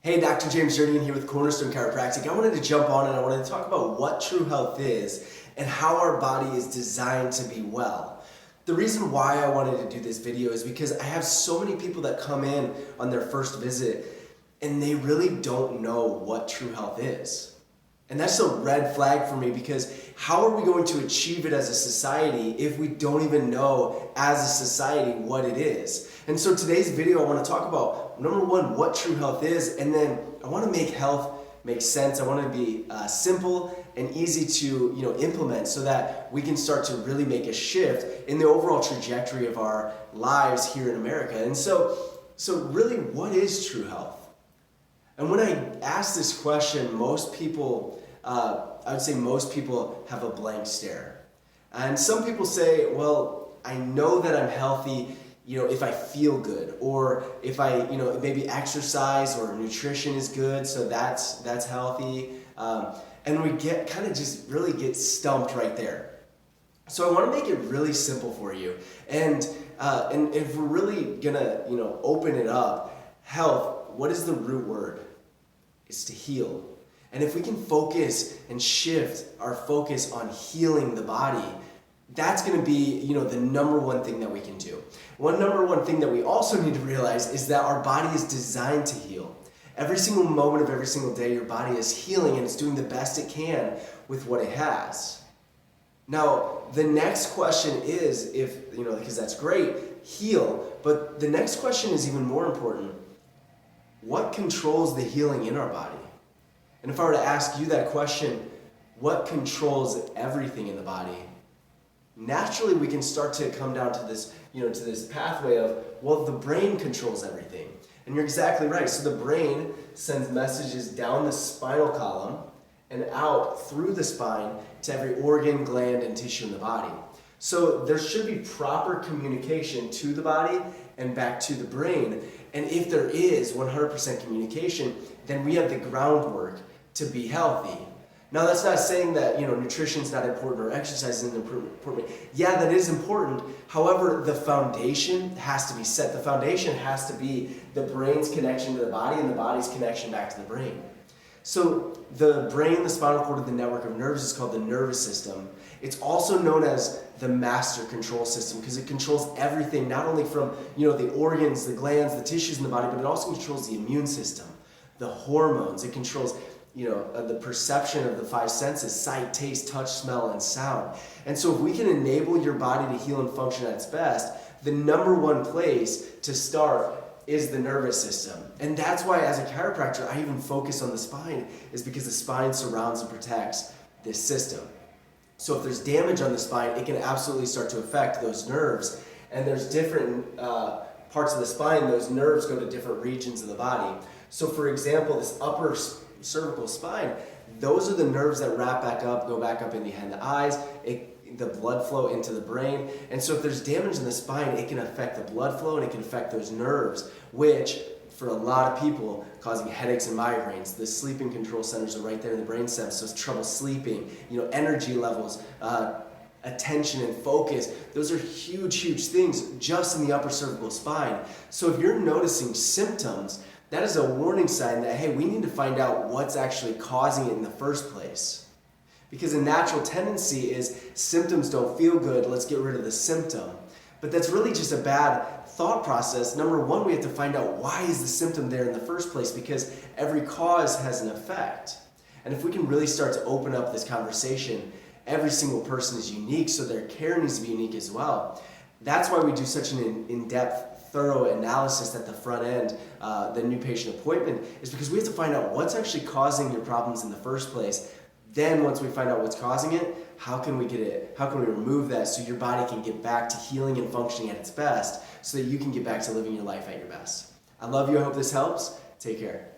Hey, Dr. James Jernigan here with Cornerstone Chiropractic. I wanted to jump on and I wanted to talk about what true health is and how our body is designed to be well. The reason why I wanted to do this video is because I have so many people that come in on their first visit and they really don't know what true health is. And that's a red flag for me, because how are we going to achieve it as a society if we don't even know as a society what it is? And so today's video, I want to talk about, number one, what true health is, and then I want to make health make sense. I want to be simple and easy to implement so that we can start to really make a shift in the overall trajectory of our lives here in America. And so really, what is true health? And when I ask this question, most people, I would say most people have a blank stare. And some people say, well, I know that I'm healthy, if I feel good, or if I, maybe exercise or nutrition is good, so that's healthy. And we just really get stumped right there. So I want to make it really simple for you. And if we're really gonna, open it up, health, what is the root word? It's to heal. And if we can focus and shift our focus on healing the body, that's going to be, the number one thing that we can do. Number one thing that we also need to realize is that our body is designed to heal. Every single moment of every single day, your body is healing and it's doing the best it can with what it has. Now, the next question is, because that's great, heal, but the next question is even more important. What controls the healing in our body? And if I were to ask you that question, what controls everything in the body? Naturally, we can start to come down to this, to this pathway of, well, the brain controls everything. And you're exactly right. So the brain sends messages down the spinal column and out through the spine to every organ, gland, and tissue in the body. So there should be proper communication to the body and back to the brain. And if there is 100% communication, then we have the groundwork to be healthy. Now, that's not saying that nutrition is not important or exercise isn't important. Yeah, that is important. However, the foundation has to be set. The foundation has to be the brain's connection to the body and the body's connection back to the brain. So the brain, the spinal cord, and the network of nerves is called the nervous system. It's also known as the master control system because it controls everything, not only from the organs, the glands, the tissues in the body, but it also controls the immune system, the hormones. It controls the perception of the five senses: sight, taste, touch, smell, and sound. And so if we can enable your body to heal and function at its best, the number one place to start is the nervous system. And that's why, as a chiropractor, I even focus on the spine, is because the spine surrounds and protects this system. So if there's damage on the spine, it can absolutely start to affect those nerves. And there's different parts of the spine, those nerves go to different regions of the body. So for example, this upper cervical spine, those are the nerves that wrap back up, go back up in behind the eyes, the blood flow into the brain. And so if there's damage in the spine, it can affect the blood flow and it can affect those nerves, which for a lot of people causing headaches and migraines. The sleeping control centers are right there in the brainstem, so it's trouble sleeping, energy levels, attention and focus. Those are huge things just in the upper cervical spine. So if you're noticing symptoms, that is a warning sign that, hey, we need to find out what's actually causing it in the first place. Because a natural tendency is symptoms don't feel good, let's get rid of the symptom. But that's really just a bad thought process. Number one, we have to find out, why is the symptom there in the first place? Because every cause has an effect. And if we can really start to open up this conversation, every single person is unique, so their care needs to be unique as well. That's why we do such an in-depth, thorough analysis at the front end, the new patient appointment, is because we have to find out what's actually causing your problems in the first place. Then once we find out what's causing it, how can we remove that so your body can get back to healing and functioning at its best so that you can get back to living your life at your best. I love you. I hope this helps. Take care.